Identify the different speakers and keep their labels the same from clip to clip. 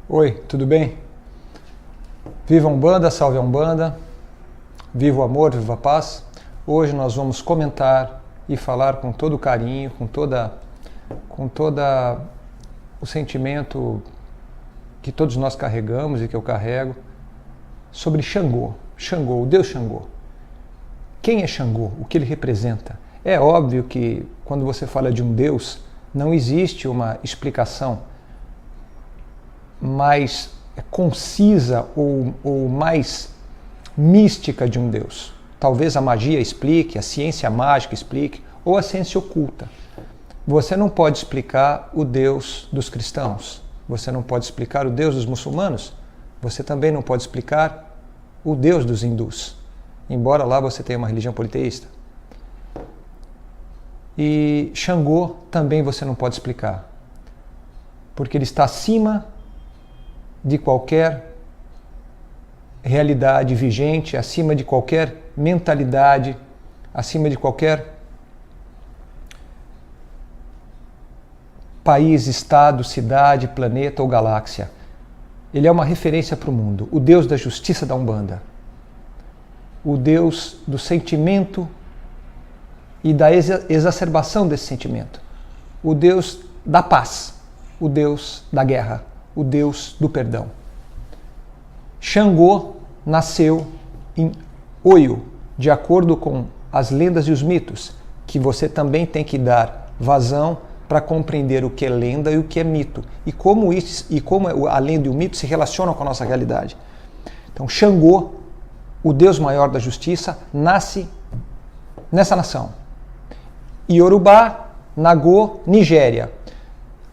Speaker 1: Oi, tudo bem? Viva a Umbanda, salve a Umbanda, viva o amor, viva a paz. Hoje nós vamos comentar e falar com todo carinho, com toda o sentimento que todos nós carregamos e que eu carrego, sobre Xangô, o Deus Xangô. Quem é Xangô? O que ele representa? É óbvio que quando você fala de um Deus, não existe uma explicação mais concisa ou mais mística de um Deus. Talvez a magia explique, a ciência mágica explique, ou a ciência oculta. Você não pode explicar o Deus dos cristãos, você não pode explicar o Deus dos muçulmanos, você também não pode explicar o Deus dos hindus, embora lá você tenha uma religião politeísta. E Xangô também você não pode explicar, porque ele está acima de qualquer realidade vigente, acima de qualquer mentalidade, acima de qualquer país, estado, cidade, planeta ou galáxia. Ele é uma referência para o mundo, o Deus da justiça da Umbanda, o Deus do sentimento e da exacerbação desse sentimento, o Deus da paz, o Deus da guerra, o Deus do perdão. Xangô nasceu em Oio, de acordo com as lendas e os mitos, que você também tem que dar vazão para compreender o que é lenda e o que é mito, e como a lenda e o mito se relacionam com a nossa realidade. Então, Xangô, o Deus maior da justiça, nasce nessa nação. Iorubá, Nagô, Nigéria.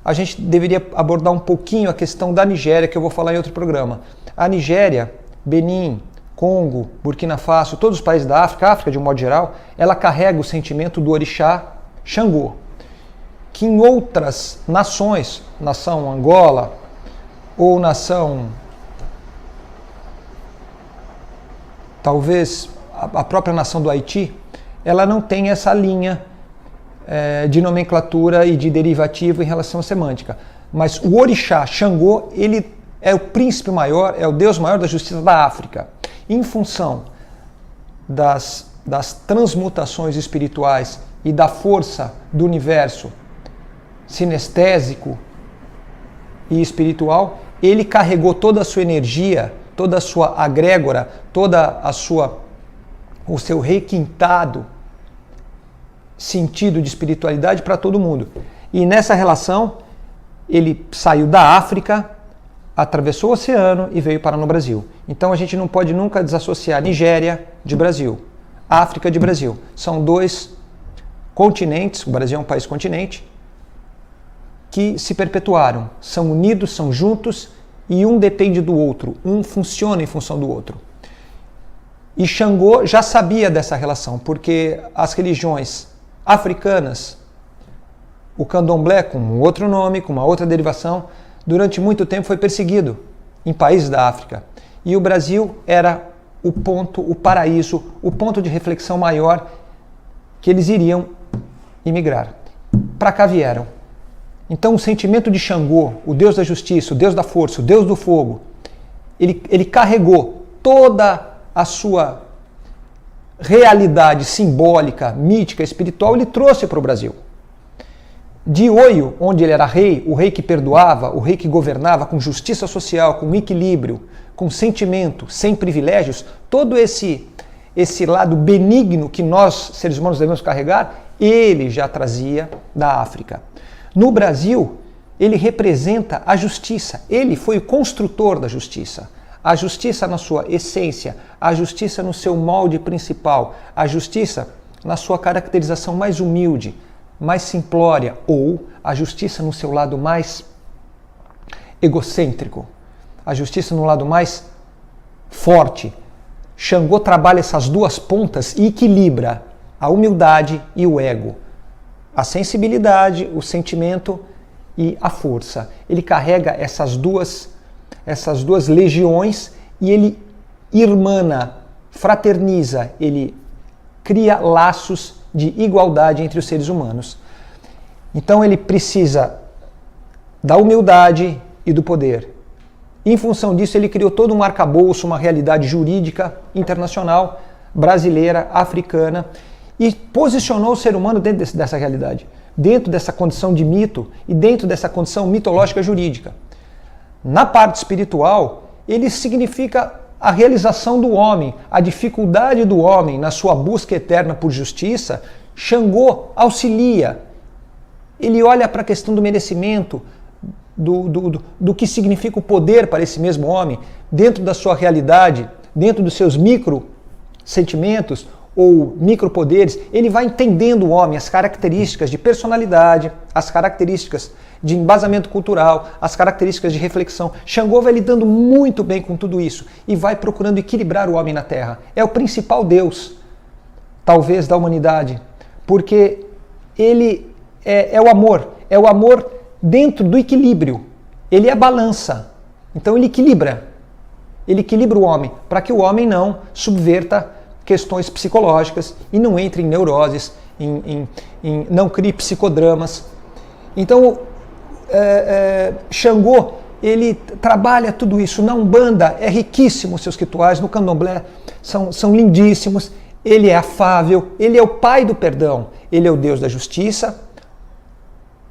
Speaker 1: A gente deveria abordar um pouquinho a questão da Nigéria, que eu vou falar em outro programa. A Nigéria, Benin, Congo, Burkina Faso, todos os países da África, a África de um modo geral, ela carrega o sentimento do orixá Xangô, que em outras nações, nação Angola ou nação, talvez a própria nação do Haiti, ela não tem essa linha de nomenclatura e de derivativo em relação à semântica. Mas o orixá Xangô, ele é o príncipe maior, é o Deus maior da justiça da África. Em função das transmutações espirituais e da força do universo sinestésico e espiritual, ele carregou toda a sua energia, toda a sua agrégora, o seu requintado sentido de espiritualidade para todo mundo. E nessa relação, ele saiu da África, atravessou o oceano e veio parar no Brasil. Então a gente não pode nunca desassociar Nigéria de Brasil, África de Brasil. São dois continentes, o Brasil é um país continente, que se perpetuaram, são unidos, são juntos e um depende do outro, um funciona em função do outro. E Xangô já sabia dessa relação, porque as religiões africanas, o candomblé, com um outro nome, com uma outra derivação, durante muito tempo foi perseguido em países da África. E o Brasil era o ponto, o paraíso, o ponto de reflexão maior que eles iriam imigrar. Para cá vieram. Então o sentimento de Xangô, o Deus da justiça, o Deus da força, o Deus do fogo, ele carregou toda a sua realidade simbólica, mítica, espiritual, ele trouxe para o Brasil. De Oio, onde ele era rei, o rei que perdoava, o rei que governava com justiça social, com equilíbrio, com sentimento, sem privilégios, todo esse lado benigno que nós, seres humanos, devemos carregar, ele já trazia da África. No Brasil, ele representa a justiça, ele foi o construtor da justiça. A justiça na sua essência, a justiça no seu molde principal, a justiça na sua caracterização mais humilde, mais simplória, ou a justiça no seu lado mais egocêntrico, a justiça no lado mais forte. Xangô trabalha essas duas pontas e equilibra a humildade e o ego, a sensibilidade, o sentimento e a força. Ele carrega essas duas legiões e ele irmana, fraterniza, ele cria laços de igualdade entre os seres humanos. Então ele precisa da humildade e do poder. Em função disso, ele criou todo um arcabouço, uma realidade jurídica internacional, brasileira, africana, e posicionou o ser humano dentro dessa realidade, dentro dessa condição de mito e dentro dessa condição mitológica jurídica. Na parte espiritual, ele significa a realização do homem, a dificuldade do homem na sua busca eterna por justiça. Xangô auxilia. Ele olha para a questão do merecimento, do que significa o poder para esse mesmo homem, dentro da sua realidade, dentro dos seus micro-sentimentos ou micropoderes. Ele vai entendendo o homem, as características de personalidade, as características de embasamento cultural, as características de reflexão. Xangô vai lidando muito bem com tudo isso e vai procurando equilibrar o homem na Terra. É o principal Deus, talvez, da humanidade, porque ele é o amor dentro do equilíbrio. Ele é a balança. Então ele equilibra o homem, para que o homem não subverta questões psicológicas e não entre em neuroses, não crie psicodramas. Então, Xangô, ele trabalha tudo isso. Na Umbanda é riquíssimo os seus rituais, no Candomblé são lindíssimos. Ele é afável, ele é o pai do perdão, ele é o Deus da justiça,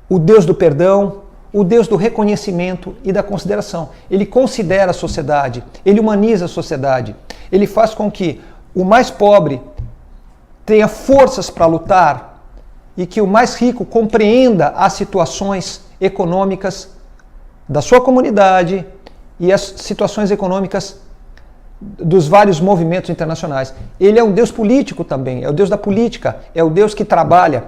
Speaker 1: o Deus do perdão, o Deus do reconhecimento e da consideração. Ele considera a sociedade, ele humaniza a sociedade, ele faz com que o mais pobre tenha forças para lutar e que o mais rico compreenda as situações econômicas da sua comunidade e as situações econômicas dos vários movimentos internacionais. Ele é um Deus político também, é o Deus da política, é o Deus que trabalha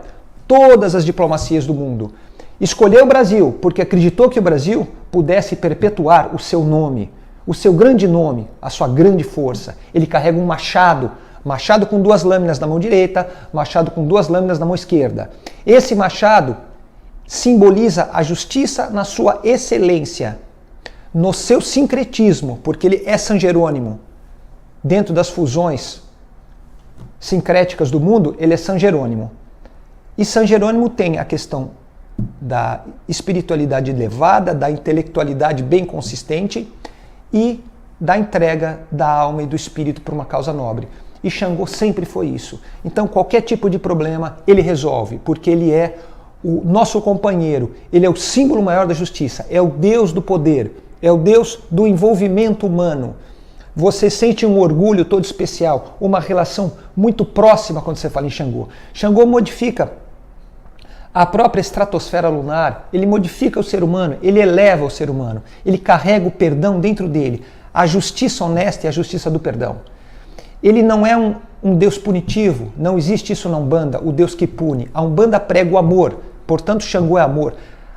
Speaker 1: todas as diplomacias do mundo. Escolheu o Brasil porque acreditou que o Brasil pudesse perpetuar o seu nome, o seu grande nome, a sua grande força. Ele carrega um machado com 2 lâminas na mão direita, machado com 2 lâminas na mão esquerda. Esse machado simboliza a justiça na sua excelência, no seu sincretismo, porque ele é San Jerônimo. Dentro das fusões sincréticas do mundo, ele é San Jerônimo. E San Jerônimo tem a questão da espiritualidade elevada, da intelectualidade bem consistente e da entrega da alma e do espírito para uma causa nobre. E Xangô sempre foi isso. Então qualquer tipo de problema ele resolve, porque ele é o nosso companheiro, ele é o símbolo maior da justiça, é o Deus do poder, é o Deus do envolvimento humano. Você sente um orgulho todo especial, uma relação muito próxima quando você fala em Xangô. Xangô modifica a própria estratosfera lunar, ele modifica o ser humano, ele eleva o ser humano, ele carrega o perdão dentro dele, a justiça honesta e a justiça do perdão. Ele não é um Deus punitivo, não existe isso na Umbanda, o Deus que pune. A Umbanda prega o amor, portanto Xangô é amor.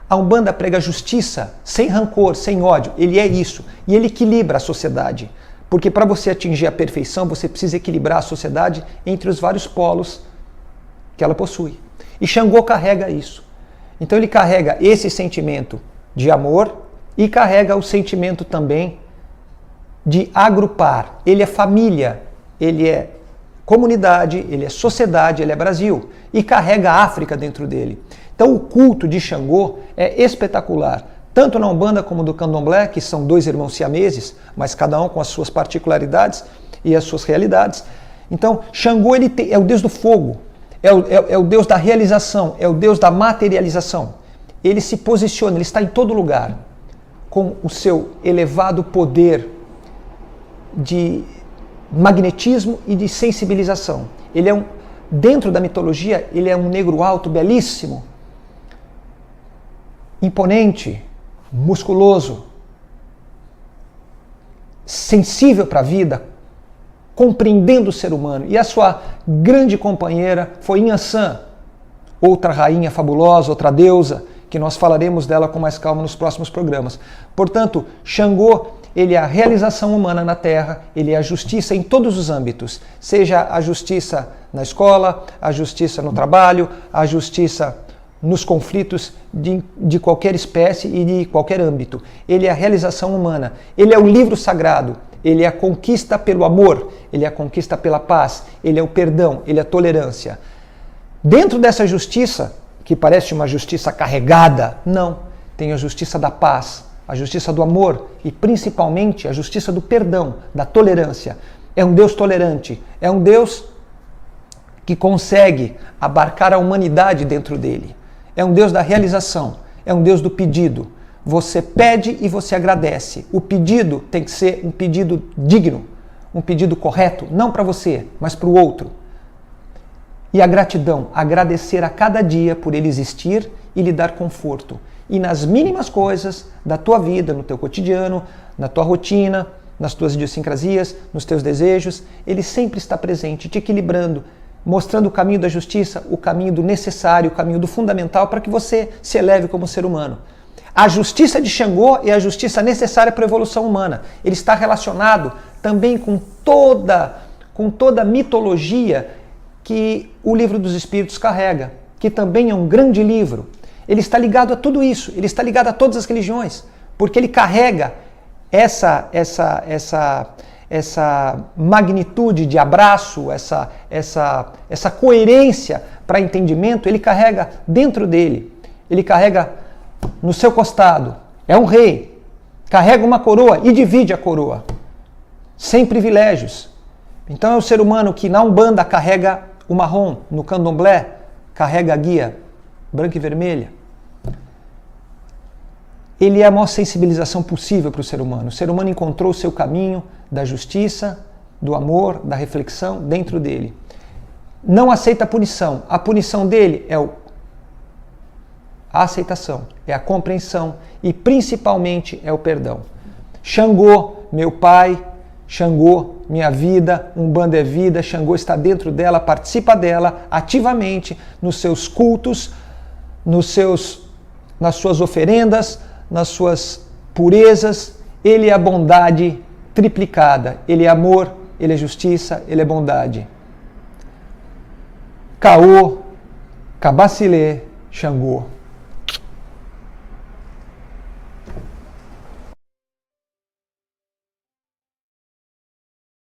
Speaker 1: A Umbanda prega a justiça, sem rancor, sem ódio, ele é isso. E ele equilibra a sociedade, porque para você atingir a perfeição, você precisa equilibrar a sociedade entre os vários polos que ela possui. E Xangô carrega isso. Então ele carrega esse sentimento de amor e carrega o sentimento também de agrupar. Ele é família, ele é comunidade, ele é sociedade, ele é Brasil. E carrega a África dentro dele. Então o culto de Xangô é espetacular. Tanto na Umbanda como no Candomblé, que são 2 irmãos siameses, mas cada um com as suas particularidades e as suas realidades. Então Xangô é o Deus do fogo. É o Deus da realização, é o Deus da materialização. Ele se posiciona, ele está em todo lugar, com o seu elevado poder de magnetismo e de sensibilização. Ele é dentro da mitologia, ele é um negro alto, belíssimo, imponente, musculoso, sensível para a vida, compreendendo o ser humano. E a sua grande companheira foi Inhaçã, outra rainha fabulosa, outra deusa, que nós falaremos dela com mais calma nos próximos programas. Portanto, Xangô, ele é a realização humana na Terra, ele é a justiça em todos os âmbitos, seja a justiça na escola, a justiça no trabalho, a justiça nos conflitos de qualquer espécie e de qualquer âmbito. Ele é a realização humana, ele é o livro sagrado, ele é a conquista pelo amor, ele é a conquista pela paz, ele é o perdão, ele é a tolerância. Dentro dessa justiça, que parece uma justiça carregada, não, tem a justiça da paz, a justiça do amor e principalmente a justiça do perdão, da tolerância. É um Deus tolerante, é um Deus que consegue abarcar a humanidade dentro dele. É um Deus da realização, é um Deus do pedido. Você pede e você agradece. O pedido tem que ser um pedido digno, um pedido correto, não para você, mas para o outro. E a gratidão, agradecer a cada dia por ele existir e lhe dar conforto. E nas mínimas coisas da tua vida, no teu cotidiano, na tua rotina, nas tuas idiosincrasias, nos teus desejos, ele sempre está presente, te equilibrando, mostrando o caminho da justiça, o caminho do necessário, o caminho do fundamental para que você se eleve como ser humano. A justiça de Xangô é a justiça necessária para a evolução humana. Ele está relacionado também com toda a mitologia que o Livro dos Espíritos carrega, que também é um grande livro. Ele está ligado a tudo isso, ele está ligado a todas as religiões, porque ele carrega essa magnitude de abraço, essa coerência para entendimento, ele carrega dentro dele, ele carrega no seu costado. É um rei, carrega uma coroa e divide a coroa, sem privilégios. Então é o ser humano que na Umbanda carrega o marrom, no Candomblé carrega a guia branca e vermelha. Ele é a maior sensibilização possível para o ser humano. O ser humano encontrou o seu caminho da justiça, do amor, da reflexão dentro dele. Não aceita a punição. A punição dele é a aceitação, é a compreensão e principalmente é o perdão. Xangô, meu pai, Xangô, minha vida, Umbanda é vida, Xangô está dentro dela, participa dela ativamente nos seus cultos, nas suas oferendas, nas suas purezas. Ele é a bondade triplicada, ele é amor, ele é justiça, ele é bondade. Caô, Cabacilê, Xangô.